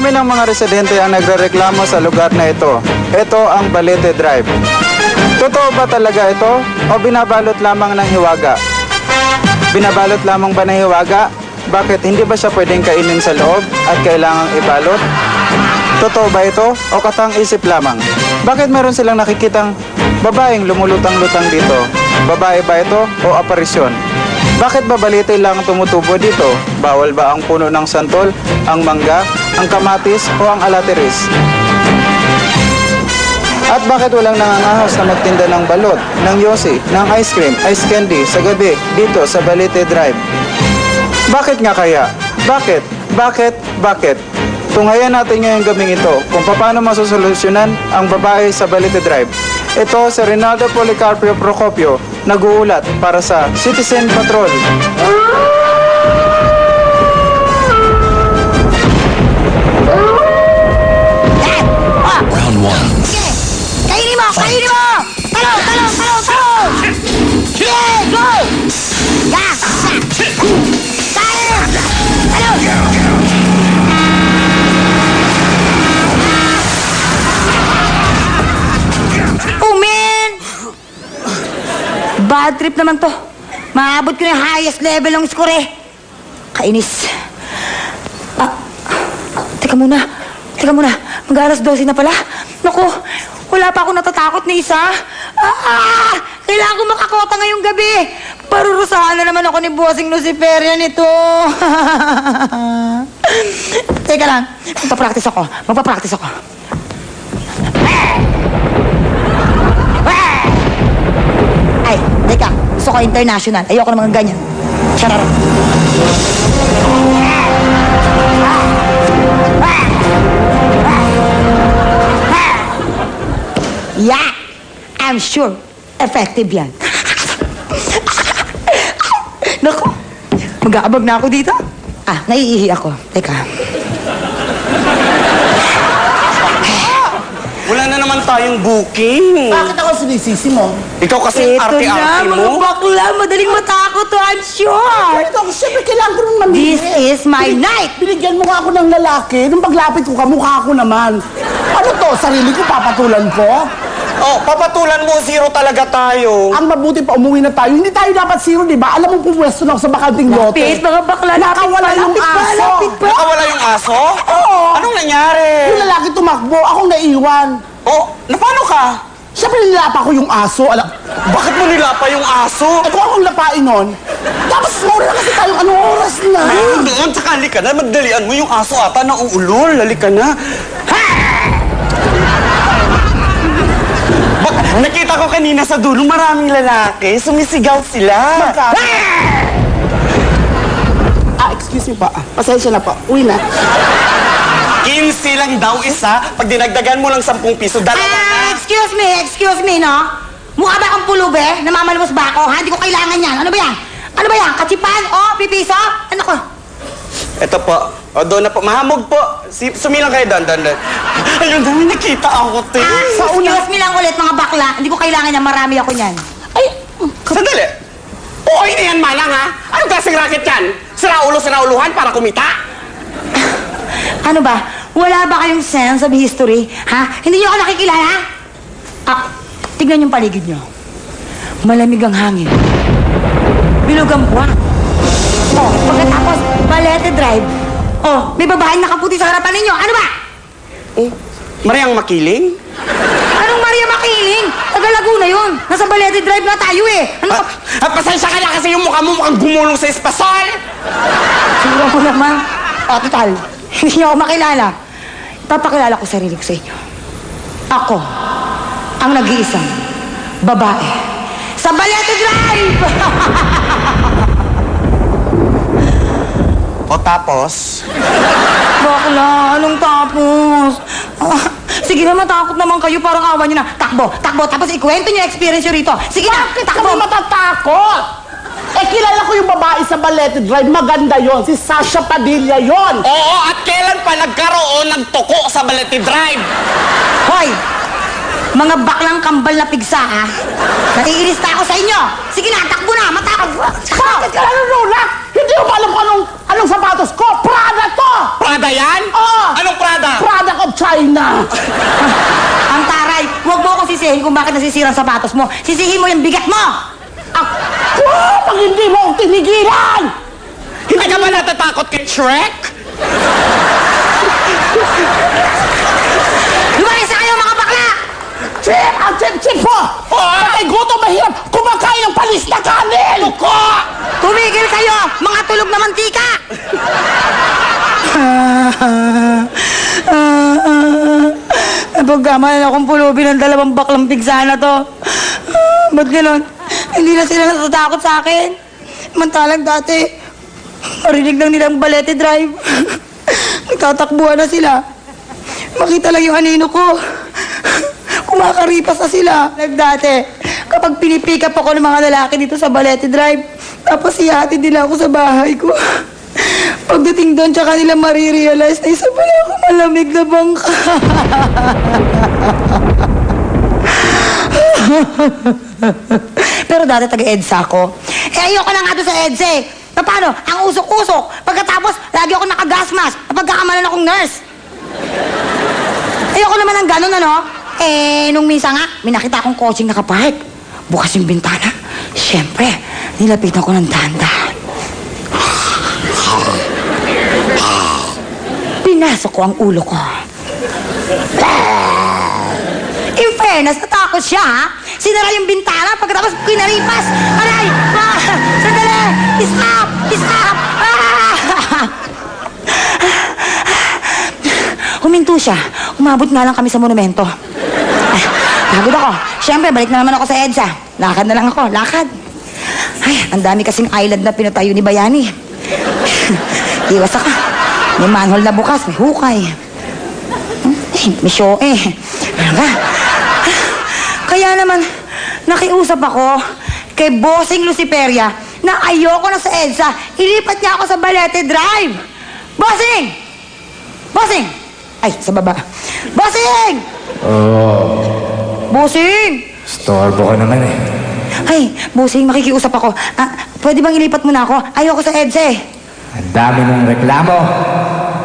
Marami ng mga residente ang nagrereklamo sa lugar na ito. Ito ang Balete Drive. Totoo ba talaga ito o binabalot lamang ng hiwaga? Binabalot lamang ba ng hiwaga? Bakit hindi ba siya pwedeng kainin sa loob at kailangang ibalot? Totoo ba ito o katang isip lamang? Bakit meron silang nakikitang babaeng lumulutang-lutang dito? Babae ba ito o aparisyon? Bakit ba balete lang tumutubo dito? Bawal ba ang puno ng santol, ang mangga, ang kamatis o ang alateris? At bakit walang nangangahas na magtinda ng balot, ng yosi, ng ice cream, ice candy sa gabi dito sa Balete Drive? Bakit nga kaya? Bakit? Bakit? Bakit? Tunghayan natin ngayong gabing ito kung paano masusolusyonan ang babae sa Balete Drive. Ito si Rinaldo Policarpio Procopio, nag-uulat para sa Citizen Patrol. Round one. Kainin mo! Kainin mo! Talong! Talong! Talong! Talong! Yeah! Go! Yeah! Talong! Talong! Oh, man! Bad trip naman to. Maabot ko na yung highest level ng score eh. Kainis. Teka muna. Teka muna. Mag-alas 12 na pala. Naku, wala pa ako natatakot ni isa. Kailangan ko makakota ngayong gabi. Parurusahan na naman ako ni Bossing Luciferia nito. Teka lang. Magpa-practice ako. Magpa-practice ako. Ay, teka. Gusto ko international. Ayoko ng mga ganyan. Chararap. Yeah! I'm sure. Effective yan. Naku, mag-aabag na ako dito. Naiihi ako. Teka. Wala na naman tayong booking. Bakit ako sinisisi mo? Ikaw kasi Ito arte-arte na, mga mo. bakla. Madaling matakot to, I'm sure. Ito ako, siyempre kailangan ko nung mamili. This is my night. Binigyan mo nga ako ng lalaki. Nung paglapit ko, kamukha ko naman. Ano to, sarili ko papatulan ko? Oh, papatulan mo, zero talaga tayo. Ang mabuti pa, umuwi na tayo. Hindi tayo dapat zero, di ba? Alam mo, pumwesto na ako sa bakanting lote. Lapit, mga bakla. Nakawala yung aso. Lapit pa. Nakawala yung aso? Oo. Anong nangyari? Yung lalaki tumakbo, akong naiwan. Oh, paano ka? Siyempre nilapa ko yung aso. Bakit mo nilapa yung aso? Kung akong lapain nun, tapos mauna na kasi tayo, anong oras na? Doon, tsaka halika na. Magdalian mo yung aso ata na uulol. Halika na. Nakita ko kanina sa dulo, maraming lalaki. Sumisigaw sila. Excuse me pa. Pasensya na po. Uwi na. 15 lang daw isa. Pag dinagdagan mo lang 10 piso, dalawa na. Excuse me, no? Mukha ba akong pulube? Namamalimos ba ako? Hindi ko kailangan yan. Ano ba yan? Ano ba yan? Katsipan? Pipiso? Ano ko? Ito po. O, doon na po. Mahamog po. Sumilang kayo doon. Ayun, dami nakita ako, te. Excuse me lang ulit, mga bakla. Hindi ko kailangan yan. Marami ako yan. Sandali. Okay na yan, malang, ha? Anong klaseng racket yan? Sinauluhan para kumita? Ano ba? Wala ba kayong sense of history? Ha? Hindi niyo ako nakikilala? Tignan yung paligid niyo. Malamig ang hangin. Bilog ang buwan. Pagkatapos, Balete Drive. May babaeng nakaputi sa harapan ninyo. Ano ba? Mariang Makiling? Anong Maria Makiling? Taga Laguna yun. Nasa Balete Drive na tayo eh. Ano ka? Pasensya ka na kasi yung mukha mo mukhang gumulong sa espasol. Siguro ko naman. Total. Hindi niyo ako makilala. Ipapakilala ko sarili ko sa inyo. Ako, ang nag-iisang babae sa Balete Drive! O tapos? Bakla, anong tapos? Sige na, matakot naman kayo. Parang awan nyo na. Takbo. Tapos ikwento nyo yung experience nyo rito. Sige na, takbo. Kami matatakot! Kilala ko yung babae sa Balete Drive. Maganda yon. Si Sasha Padilla yon. Oo, at kailan pa nagkaroon ng tuko sa Balete Drive? Hoy! Mga baklang kambal na pigsa, ha? Naiinis na ako sa inyo. Sige na, takbo na, matakot. Bakit ka nanonola? Hindi mo ba alam kung anong sapatos ko? Prada to! Prada yan? Oo. Anong Prada dahilan kung bakit nasisira ang sapatos mo. Sisihin mo yung bigat mo! Ako! Pag hindi mo ako tinigilan! Hindi ka ba natatakot kay Shrek? Lumayas na kayo, mga bakla! Chip! Ang chip-chip po! Patay gutom mahirap kumakain ng palis na kanin! Tuko! Tumigil kayo, mga tulog na mantika! Napagkamalan akong pulubi ng dalawang baklang pigsa na to. Ba't gano'n? Hindi na sila natatakot sa akin. Mantalang dati, marinig lang nilang Balete Drive. Nagtatakbuhan na sila. Makita lang yung anino ko. Kumakaripas na sila. Like dati, kapag pinipick up ako ng mga lalaki dito sa Balete Drive, tapos ihatid nila ako sa bahay ko. Pagdating doon, tsaka nila marirealize na isa pala ako malamig na bangka. Pero dati taga-EDSA ako. Ayoko na nga doon sa EDSA eh. Paano? Ang usok-usok. Pagkatapos, lagi ako naka-gas mask. Napagkakamalan akong nurse. Ayoko naman ng ganun, ano? Nung minsan nga, may nakita akong coaching nakapark. Bukas yung bintana. Siyempre, nilapitan ko ng dahan-dahan. Pinasok ko ang ulo ko. In fairness, natakot siya, ha? Sinara yung bintana, pagkatapos pinaripas. Aray! Sandali! Stop! Stop! Huminto siya. Umabot nga lang kami sa monumento. Pagod ako. Siyempre, balik na naman ako sa EDSA. Lakad na lang ako. Lakad. Ay, ang dami kasing island na pinatayo ni Bayani. Iwas ka. May manhole na bukas. May hukay. May show eh. Ano ba? Kaya naman, nakiusap ako kay Bossing Luciferia na ayoko na sa EDSA. Ilipat niya ako sa Balete Drive. Bossing! Bossing! Ay, sa baba. Bossing! Bossing! Storbo ka naman eh. Ay, Bossing, makikiusap ako. Pwede bang ilipat mo na ako? Ayoko sa EDSA eh. Ang dami mong reklamo.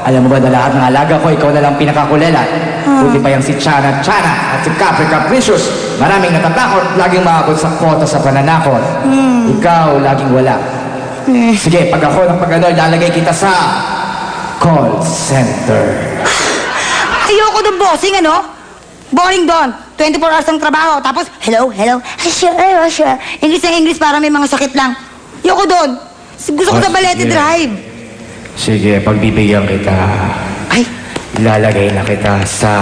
Alam mo ba na lahat ng alaga ko, ikaw na lang pinakakulela. Buti pa yung si Chana at si Capri Capricious. Maraming natatakot, laging maabot sa kwota sa pananakot. Ikaw, laging wala. Sige, pag ako ng pag-ano, lalagay kita sa call center. Ayoko doon, Bossing, ano? Boring doon. 24 hours ng trabaho. Tapos, hello. Sure. English na English para may mga sakit lang. Ayoko doon. Gusto ko sa Balete sige. Drive. Sige, pagbibigyan kita. Ay, Ilalagay na kita sa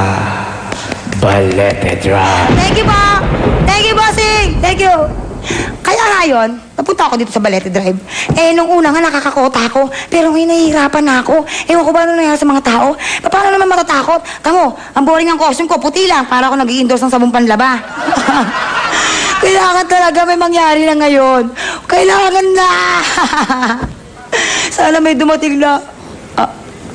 Balete Drive. thank you po. Thank you, Bossing. Thank you. Kaya ngayon, napunta ako dito sa Balete Drive. Nung una nga nakakakota ako, pero ngayon nahihirapan na ako. Ewan ko ba ano nangyari sa mga tao? Paano naman matatakot? Tamo, ang boring ang costume ko, puti lang, para ako nag-i-endorse ng sabong panlaba. Kailangan talaga may mangyari na ngayon. Kailangan na! Sana may dumating na.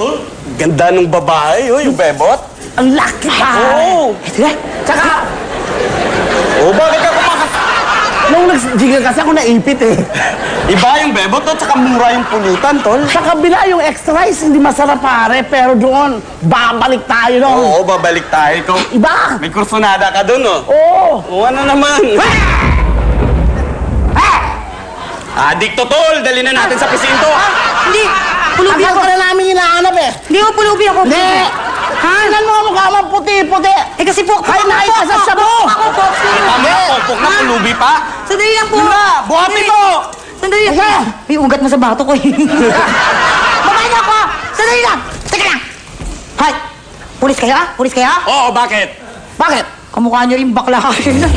Oh, ganda nung babae, yung bebot. Ang laki ha! Oo. Ito na. Tsaka, Bakit ka kumakas... nung nag-jiggle kasi ako naipit eh. Iba yung bebot, tsaka mura yung pulutan, tol. Sa kabila yung extra rice, hindi masarap pare, pero doon, babalik tayo doon. Oo, babalik tayo. Ikaw, Iba! may kursunada ka dun, oh. Oo! Oo, ano naman? Adikto, tol! Dali na natin sa presinto. Hindi, pulubi Ang ako. ka na namin hinahanap eh. Hindi ako pulubi ako. Hindi! Ha? Tingnan mo ang mukha mo, puti-puti! Kasi po, Ay, nakita sa sabo! Ako po. Tama na, popok na, pulubi pa. Sandali lang po. Buhati mo! Sandali lang. Sige. May ugat na sa bato ko eh. Baba niyo ako! Sandali lang! Teka lang! Hoy! Pulis kayo ah? Pulis kayo ah? Oo, bakit? Bakit? Kamukha niyo rin bakla kayo na.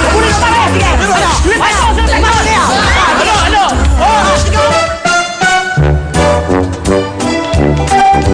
Pulis ka pare! Sige!